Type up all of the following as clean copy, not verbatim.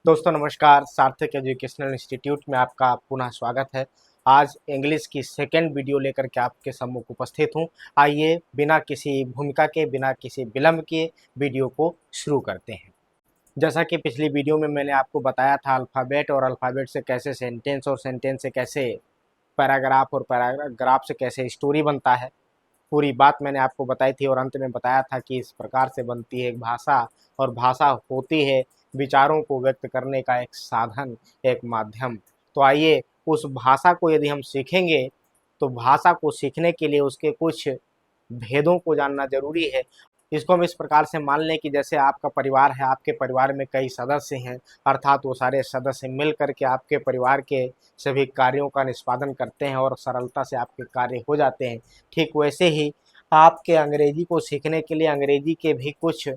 दोस्तों नमस्कार। सार्थक एजुकेशनल इंस्टीट्यूट में आपका पुनः स्वागत है। आज इंग्लिश की सेकंड वीडियो लेकर के आपके सम्मुख उपस्थित हूं। आइए बिना किसी भूमिका के, बिना किसी विलंब के वीडियो को शुरू करते हैं। जैसा कि पिछली वीडियो में मैंने आपको बताया था अल्फ़ाबेट और अल्फ़ाबेट से कैसे सेंटेंस और सेंटेंस से कैसे पैराग्राफ और पैराग्राफ से कैसे स्टोरी बनता है, पूरी बात मैंने आपको बताई थी और अंत में बताया था कि इस प्रकार से बनती है एक भाषा। और भाषा होती है विचारों को व्यक्त करने का एक साधन, एक माध्यम। तो आइए उस भाषा को यदि हम सीखेंगे तो भाषा को सीखने के लिए उसके कुछ भेदों को जानना जरूरी है। इसको हम इस प्रकार से मान लें कि जैसे आपका परिवार है, आपके परिवार में कई सदस्य हैं, अर्थात वो सारे सदस्य मिल कर के आपके परिवार के सभी कार्यों का निष्पादन करते हैं और सरलता से आपके कार्य हो जाते हैं। ठीक वैसे ही आपके अंग्रेजी को सीखने के लिए अंग्रेजी के भी कुछ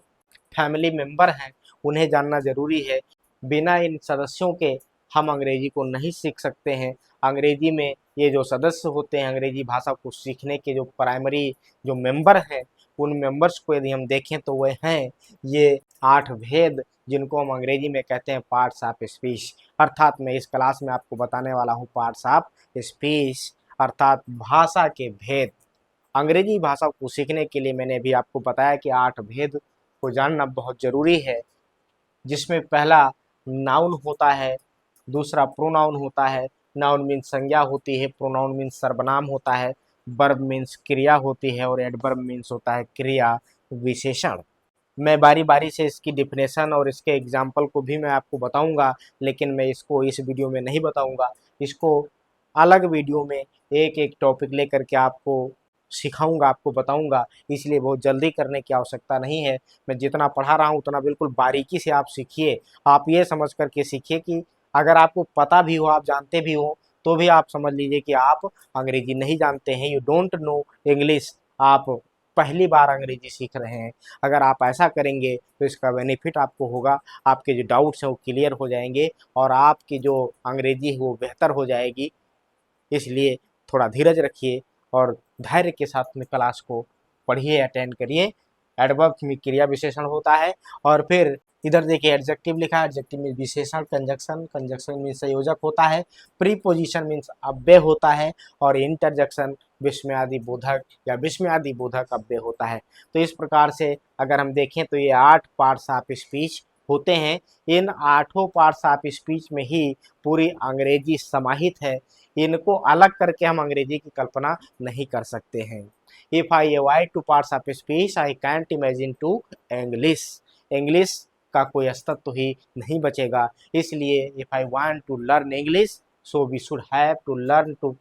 फैमिली मेंबर हैं, उन्हें जानना ज़रूरी है। बिना इन सदस्यों के हम अंग्रेजी को नहीं सीख सकते हैं। अंग्रेजी में ये जो सदस्य होते हैं, अंग्रेजी भाषा को सीखने के जो प्राइमरी जो मेंबर हैं, उन मेंबर्स को यदि हम देखें तो वह हैं ये 8 भेद, जिनको हम अंग्रेजी में कहते हैं पार्ट्स ऑफ स्पीच। अर्थात मैं इस क्लास में आपको बताने वाला हूँ पार्ट्स ऑफ स्पीच, अर्थात भाषा के भेद। अंग्रेजी भाषा को सीखने के लिए मैंने अभी आपको बताया कि 8 भेद को जानना बहुत ज़रूरी है, जिसमें पहला नाउन होता है, दूसरा प्रोनाउन होता है। नाउन मीन्स संज्ञा होती है, प्रोनाउन मीन्स सर्वनाम होता है, वर्ब मीन्स क्रिया होती है और एडवर्ब मीन्स होता है क्रिया विशेषण। मैं बारी बारी से इसकी डिफिनेशन और इसके एग्जाम्पल को भी मैं आपको बताऊंगा, लेकिन मैं इसको इस वीडियो में नहीं बताऊंगा। इसको अलग वीडियो में एक एक टॉपिक लेकर के आपको सिखाऊंगा, आपको बताऊंगा। इसलिए बहुत जल्दी करने की आवश्यकता नहीं है। मैं जितना पढ़ा रहा हूँ उतना बिल्कुल बारीकी से आप सीखिए। आप ये समझ करके सीखिए कि अगर आपको पता भी हो, आप जानते भी हो, तो भी आप समझ लीजिए कि आप अंग्रेजी नहीं जानते हैं, यू डोंट नो इंग्लिश। आप पहली बार अंग्रेजी सीख रहे हैं। अगर आप ऐसा करेंगे तो इसका बेनिफिट आपको होगा, आपके जो डाउट्स हैं वो क्लियर हो जाएंगे और आपकी जो अंग्रेजी है वो बेहतर हो जाएगी। इसलिए थोड़ा धीरज रखिए और धैर्य के साथ में क्लास को पढ़िए, अटेंड करिए। एडवर्ब में क्रिया विशेषण होता है और फिर इधर देखिए एडजेक्टिव लिखा है। एडजेक्टिव में विशेषण, कंजक्शन, कंजक्शन में संयोजक होता है, प्रीपोजिशन मीन्स अव्यय होता है और इंटरजेक्शन विस्मयादि बोधक या विस्मयादि बोधक अव्यय होता है। तो इस प्रकार से अगर हम देखें तो ये 8 पार्ट्स ऑफ स्पीच होते हैं। इन 8 पार्ट्स ऑफ स्पीच में ही पूरी अंग्रेजी समाहित है। इनको अलग करके हम अंग्रेजी की कल्पना नहीं कर सकते हैं। If I avoid two parts of speech I can't imagine to English. English का कोई अस्तित्व ही नहीं बचेगा। इसलिए if I want to learn English so we should have to learn two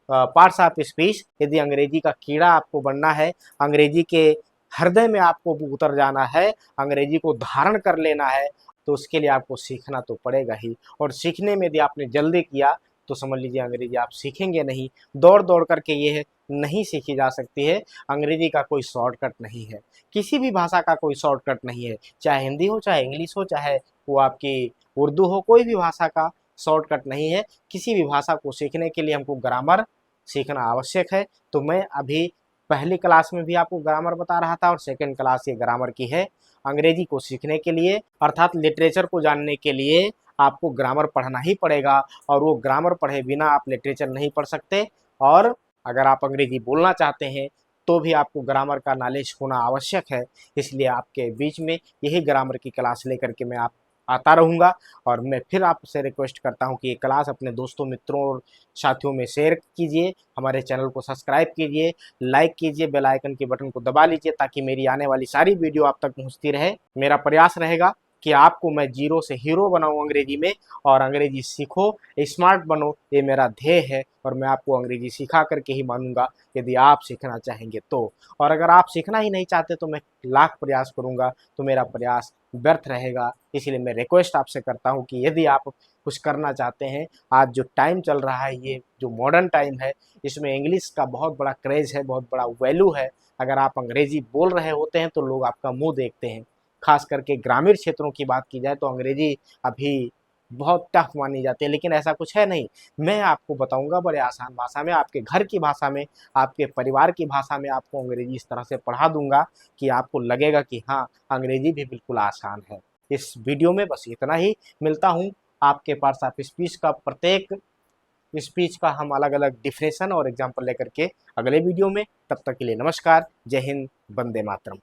parts of speech. यदि अंग्रेजी का कीड़ा आपको बनना है, अंग्रेजी के हृदय में आपको उतर जाना है, अंग्रेजी को धारण कर लेना है, तो उसके लिए आपको सीखना तो पड़ेगा ही। और सीखने में यदि आपने जल्दी किया तो समझ लीजिए अंग्रेजी आप सीखेंगे नहीं। दौड़ दौड़ करके ये नहीं सीखी जा सकती है। अंग्रेजी का कोई शॉर्टकट नहीं है, किसी भी भाषा का कोई शॉर्टकट नहीं है। चाहे हिंदी हो, चाहे इंग्लिश हो, चाहे वो आपकी उर्दू हो, कोई भी भाषा का शॉर्टकट नहीं है। किसी भी भाषा को सीखने के लिए हमको ग्रामर सीखना आवश्यक है। तो मैं अभी पहली क्लास में भी आपको ग्रामर बता रहा था और सेकंड क्लास ये ग्रामर की है। अंग्रेजी को सीखने के लिए अर्थात लिटरेचर को जानने के लिए आपको ग्रामर पढ़ना ही पड़ेगा और वो ग्रामर पढ़े बिना आप लिटरेचर नहीं पढ़ सकते। और अगर आप अंग्रेजी बोलना चाहते हैं तो भी आपको ग्रामर का नॉलेज होना आवश्यक है। इसलिए आपके बीच में यही ग्रामर की क्लास लेकर के मैं आप आता रहूँगा। और मैं फिर आपसे रिक्वेस्ट करता हूँ कि ये क्लास अपने दोस्तों, मित्रों और साथियों में शेयर कीजिए। हमारे चैनल को सब्सक्राइब कीजिए, लाइक कीजिए, बेल आइकन के बटन को दबा लीजिए ताकि मेरी आने वाली सारी वीडियो आप तक पहुँचती रहे। मेरा प्रयास रहेगा कि आपको मैं जीरो से हीरो बनाऊं अंग्रेजी में, और अंग्रेजी सीखो, स्मार्ट बनो, ये मेरा ध्येय है। और मैं आपको अंग्रेजी सिखा करके ही मानूंगा यदि आप सीखना चाहेंगे तो। और अगर आप सीखना ही नहीं चाहते तो मैं लाख प्रयास करूंगा तो मेरा प्रयास व्यर्थ रहेगा। इसलिए मैं रिक्वेस्ट आपसे करता हूं कि यदि आप कुछ करना चाहते हैं, आज जो टाइम चल रहा है, ये जो मॉडर्न टाइम है, इसमें इंग्लिश का बहुत बड़ा क्रेज़ है, बहुत बड़ा वैल्यू है। अगर आप अंग्रेजी बोल रहे होते हैं तो लोग आपका मुंह देखते हैं। खास करके ग्रामीण क्षेत्रों की बात की जाए तो अंग्रेजी अभी बहुत टफ मानी जाती है, लेकिन ऐसा कुछ है नहीं। मैं आपको बताऊंगा बड़े आसान भाषा में, आपके घर की भाषा में, आपके परिवार की भाषा में आपको अंग्रेजी इस तरह से पढ़ा दूंगा कि आपको लगेगा कि हाँ, अंग्रेजी भी बिल्कुल आसान है। इस वीडियो में बस इतना ही। मिलता हूँ आपके पास आप स्पीच का प्रत्येक स्पीच का हम अलग अलग डिफिनेशन और एग्जाम्पल लेकर के अगले वीडियो में। तब तक के लिए नमस्कार, जय हिंद, वंदे मातरम।